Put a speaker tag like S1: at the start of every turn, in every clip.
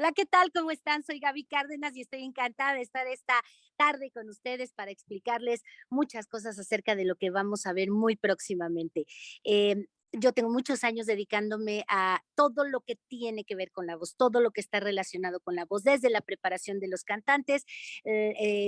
S1: Hola, ¿qué tal? ¿Cómo están? Soy Gaby Cárdenas y estoy encantada de estar esta tarde con ustedes para explicarles muchas cosas acerca de lo que vamos a ver muy próximamente. Yo tengo muchos años dedicándome a todo lo que tiene que ver con la voz, todo lo que está relacionado con la voz, desde la preparación de los cantantes,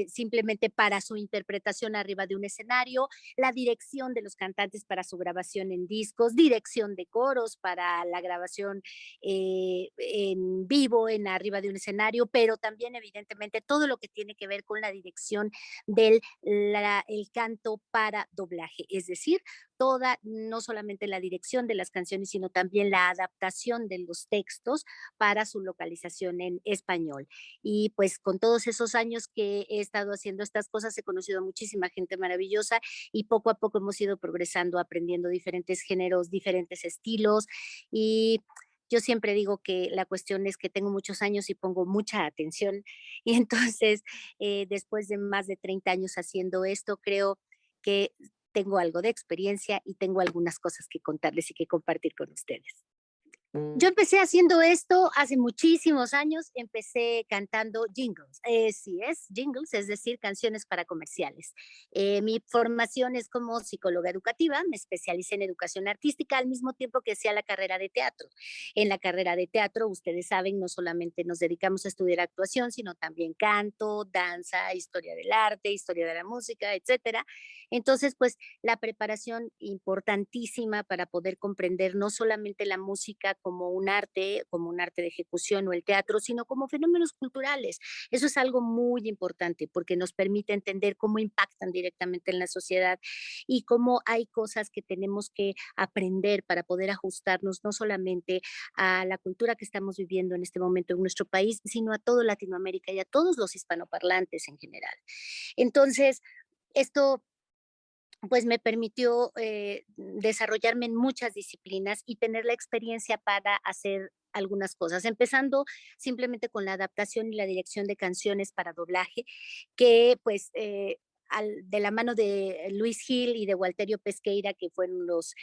S1: simplemente para su interpretación arriba de un escenario, la dirección de los cantantes para su grabación en discos, dirección de coros para la grabación en vivo, en arriba de un escenario, pero también evidentemente todo lo que tiene que ver con la dirección del el canto para doblaje, es decir, toda, no solamente la dirección de las canciones, sino también la adaptación de los textos para su localización en español. Y pues con todos esos años que he estado haciendo estas cosas, he conocido a muchísima gente maravillosa y poco a poco hemos ido progresando, aprendiendo diferentes géneros, diferentes estilos y yo siempre digo que la cuestión es que tengo muchos años y pongo mucha atención y entonces después de más de 30 años haciendo esto, creo que tengo algo de experiencia y tengo algunas cosas que contarles y que compartir con ustedes. Yo
S2: Mm,
S1: empecé haciendo esto hace muchísimos años, empecé cantando jingles, sí es, jingles, es decir, canciones para comerciales. Mi formación es como psicóloga educativa, me especialicé en educación artística al mismo tiempo que hacía la carrera de teatro. En la carrera de teatro, ustedes saben, no solamente nos dedicamos a estudiar actuación, sino también canto, danza, historia del arte, historia de la música, etcétera. Entonces, pues la preparación importantísima para poder comprender no solamente la música como un arte de ejecución o el teatro, sino como fenómenos culturales. Eso es algo muy importante porque nos permite entender cómo impactan directamente en la sociedad y cómo hay cosas que tenemos que aprender para poder ajustarnos no solamente a la cultura que estamos viviendo en este momento en nuestro país, sino a todo Latinoamérica y a todos los hispanoparlantes en general. Entonces, esto pues me permitió desarrollarme en muchas disciplinas y tener la experiencia para hacer algunas cosas, empezando simplemente con la adaptación y la dirección de canciones para doblaje, que pues de la mano de Luis Gil y de Walterio Pesqueira, que fueron los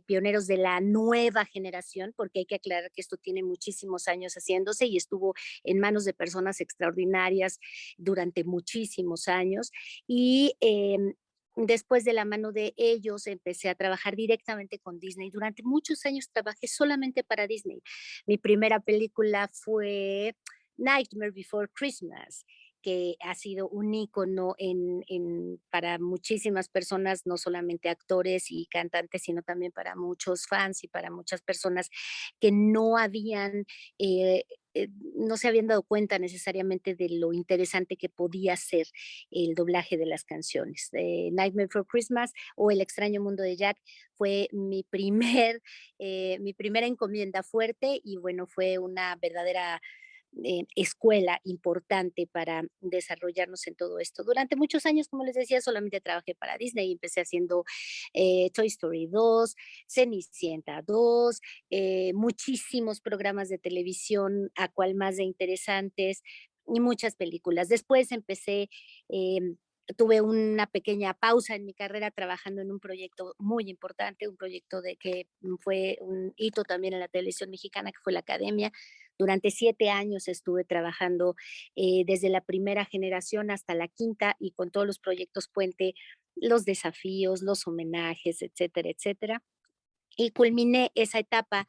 S1: pioneros de la nueva generación, porque hay que aclarar que esto tiene muchísimos años haciéndose y estuvo en manos de personas extraordinarias durante muchísimos años. Y después de la mano de ellos empecé a trabajar directamente con Disney. Durante muchos años trabajé solamente para Disney. Mi primera película fue Nightmare Before Christmas, que ha sido un icono para muchísimas personas, no solamente actores y cantantes, sino también para muchos fans y para muchas personas que no habían eh, no se habían dado cuenta necesariamente de lo interesante que podía ser el doblaje de las canciones. Nightmare Before Christmas o El extraño mundo de Jack fue mi primera encomienda fuerte y bueno, fue una verdadera escuela importante para desarrollarnos en todo esto. Durante muchos años, como les decía, solamente trabajé para Disney. Empecé haciendo Toy Story 2, Cenicienta 2, muchísimos programas de televisión, a cual más de interesantes, y muchas películas. Después empecé, tuve una pequeña pausa en mi carrera trabajando en un proyecto muy importante, un proyecto de que fue un hito también en la televisión mexicana, que fue la Academia. Durante 7 años estuve trabajando desde la primera generación hasta la quinta y con todos los proyectos puente, los desafíos, los homenajes, etcétera, etcétera. Y culminé esa etapa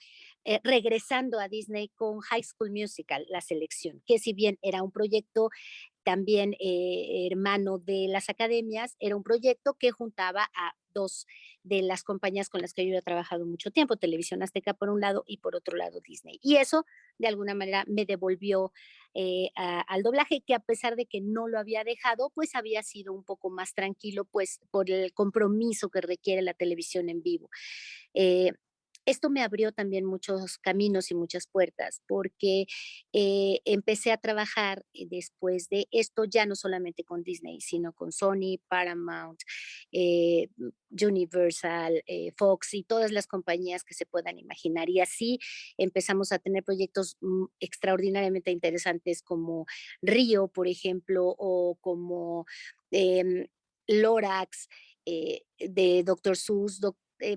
S1: regresando a Disney con High School Musical, La Selección, que si bien era un proyecto también hermano de las academias, era un proyecto que juntaba a dos de las compañías con las que yo he trabajado mucho tiempo, Televisión Azteca por un lado y por otro lado Disney. Y eso de alguna manera me devolvió al doblaje, que a pesar de que no lo había dejado, pues había sido un poco más tranquilo, pues por el compromiso que requiere la televisión en vivo. Eh, Esto me abrió también muchos caminos y muchas puertas, porque empecé a trabajar después de esto ya no solamente con Disney, sino con Sony, Paramount, eh, Universal, Fox y todas las compañías que se puedan imaginar. Y así empezamos a tener proyectos extraordinariamente interesantes como Río, por ejemplo, o como em, Lorax, de Dr. Seuss,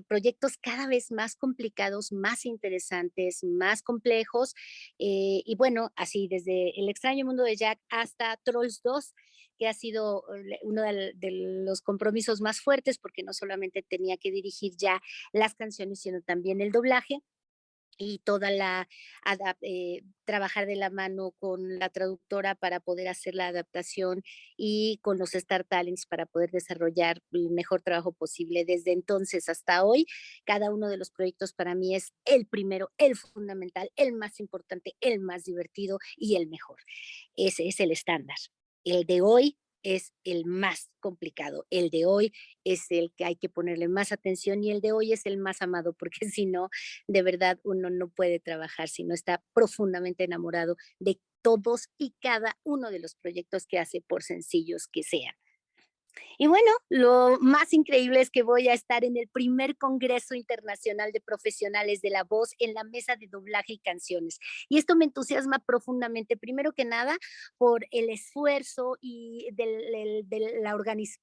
S1: proyectos cada vez más complicados, más interesantes, más complejos. Y bueno, así desde El extraño mundo de Jack hasta Trolls 2, que ha sido uno de los compromisos más fuertes, porque no solamente tenía que dirigir ya las canciones, sino también el doblaje y toda la trabajar de la mano con la traductora para poder hacer la adaptación y con los Star Talents para poder desarrollar el mejor trabajo posible. Desde entonces hasta hoy, cada uno de los proyectos para mí es el primero, el fundamental, el más importante, el más divertido y el mejor. Ese es el estándar. El de hoy es el más complicado. El de hoy es el que hay que ponerle más atención y el de hoy es el más amado, porque si no, de verdad uno no puede trabajar si no está profundamente enamorado de todos y cada uno de los proyectos que hace, por sencillos que sean. Y bueno, lo más increíble es que voy a estar en el primer Congreso Internacional de Profesionales de la Voz en la mesa de doblaje y canciones. Y esto me entusiasma profundamente, primero que nada, por el esfuerzo y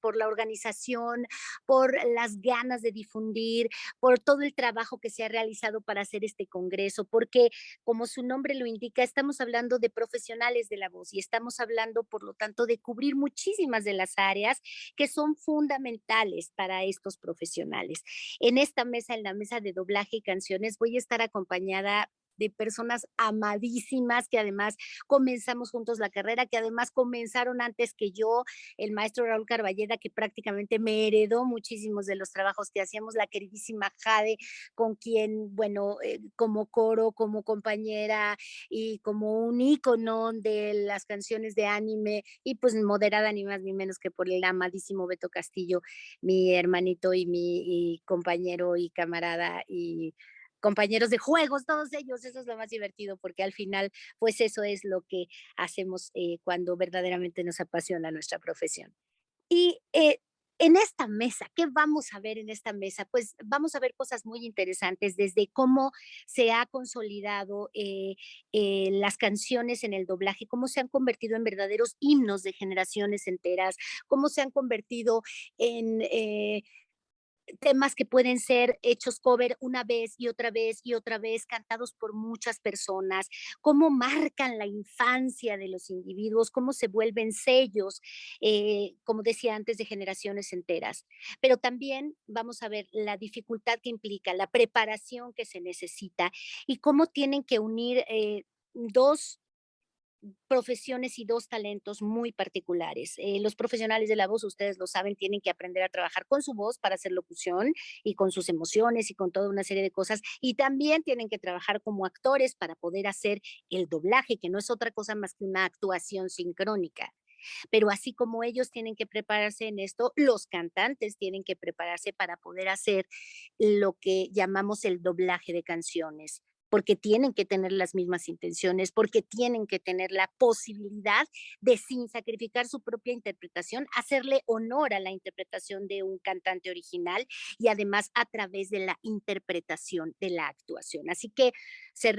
S1: por la organización, por las ganas de difundir, por todo el trabajo que se ha realizado para hacer este congreso, porque como su nombre lo indica, estamos hablando de profesionales de la voz y estamos hablando, por lo tanto, de cubrir muchísimas de las áreas que son fundamentales para estos profesionales. En esta mesa, en la mesa de doblaje y canciones, voy a estar acompañada de personas amadísimas que además comenzamos juntos la carrera, que además comenzaron antes que yo, el maestro Raúl Carballeda, que prácticamente me heredó muchísimos de los trabajos que hacíamos, la queridísima Jade, con quien, bueno, como coro, como compañera y como un ícono de las canciones de anime y pues moderada ni más ni menos que por el amadísimo Beto Castillo, mi hermanito y mi compañero y camarada y compañeros de juegos, todos ellos, eso es lo más divertido porque al final pues eso es lo que hacemos cuando verdaderamente nos apasiona nuestra profesión. Y en esta mesa, ¿qué vamos a ver en esta mesa? Pues vamos a ver cosas muy interesantes, desde cómo se ha consolidado las canciones en el doblaje, cómo se han convertido en verdaderos himnos de generaciones enteras, cómo se han convertido en temas que pueden ser hechos cover una vez y otra vez y otra vez, cantados por muchas personas, cómo marcan la infancia de los individuos, cómo se vuelven sellos, como decía antes, de generaciones enteras. Pero también vamos a ver la dificultad que implica, la preparación que se necesita y cómo tienen que unir dos profesiones y dos talentos muy particulares. Los profesionales de la voz, ustedes lo saben, tienen que aprender a trabajar con su voz para hacer locución y con sus emociones y con toda una serie de cosas. Y también tienen que trabajar como actores para poder hacer el doblaje, que no es otra cosa más que una actuación sincrónica. Pero así como ellos tienen que prepararse en esto, los cantantes tienen que prepararse para poder hacer lo que llamamos el doblaje de canciones, porque tienen que tener las mismas intenciones, porque tienen que tener la posibilidad de, sin sacrificar su propia interpretación, hacerle honor a la interpretación de un cantante original y además a través de la interpretación de la actuación. Así que se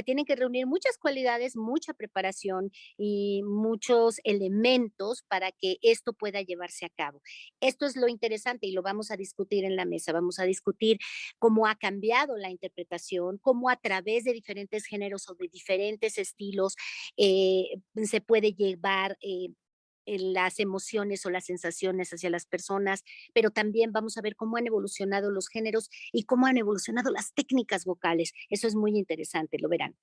S1: tienen que reunir muchas cualidades, mucha preparación y muchos elementos para que esto pueda llevarse a cabo. Esto es lo interesante y lo vamos a discutir en la mesa. Vamos a discutir cómo ha cambiado la interpretación, cómo a través de diferentes géneros o de diferentes estilos se puede llevar las emociones o las sensaciones hacia las personas, pero también vamos a ver cómo han evolucionado los géneros y cómo han evolucionado las técnicas vocales. Eso es muy interesante, lo verán.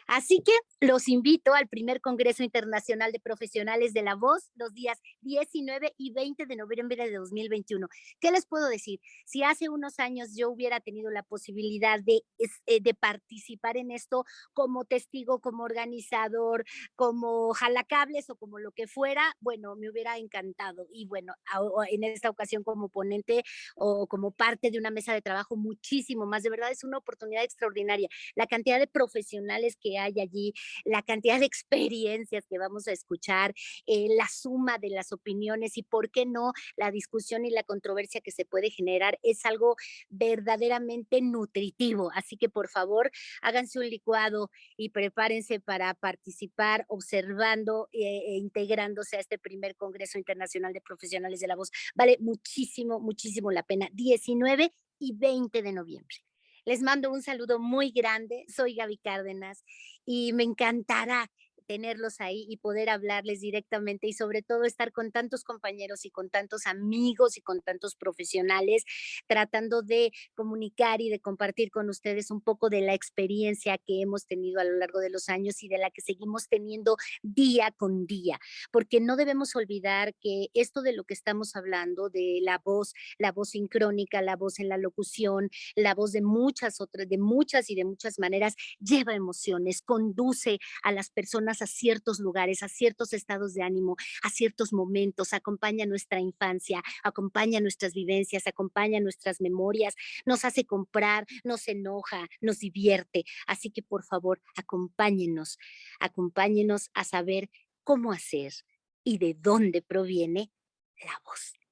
S1: Así que los invito al primer Congreso Internacional de Profesionales de la Voz los días 19 y 20 de noviembre de 2021. ¿Qué les puedo decir? Si hace unos años yo hubiera tenido la posibilidad de participar en esto como testigo, como organizador, como jalacables o como lo que fuera, bueno, me hubiera encantado. Y bueno, en esta ocasión como ponente o como parte de una mesa de trabajo, muchísimo más. De verdad es una oportunidad extraordinaria la cantidad de profesionales que hay allí, la cantidad de experiencias que vamos a escuchar, la suma de las opiniones y, ¿por qué no?, la discusión y la controversia que se puede generar es algo verdaderamente nutritivo. Así que, por favor, háganse un licuado y prepárense para participar observando e integrándose a este primer Congreso Internacional de Profesionales de la Voz. Vale muchísimo, muchísimo la pena. 19 y 20 de noviembre. Les mando un saludo muy grande. Soy Gaby Cárdenas y me encantará tenerlos ahí y poder hablarles directamente y sobre todo estar con tantos compañeros y con tantos amigos y con tantos profesionales tratando de comunicar y de compartir con ustedes un poco de la experiencia que hemos tenido a lo largo de los años y de la que seguimos teniendo día con día, porque no debemos olvidar que esto de lo que estamos hablando, de la voz sincrónica, la voz en la locución, la voz de muchas otras, de muchas y de muchas maneras, lleva emociones, conduce a las personas a ciertos lugares, a ciertos estados de ánimo, a ciertos momentos, acompaña nuestra infancia, acompaña nuestras vivencias, acompaña nuestras memorias, nos hace comprar, nos enoja, nos divierte. Así que por favor, acompáñenos, acompáñenos a saber cómo hacer y de dónde proviene la voz.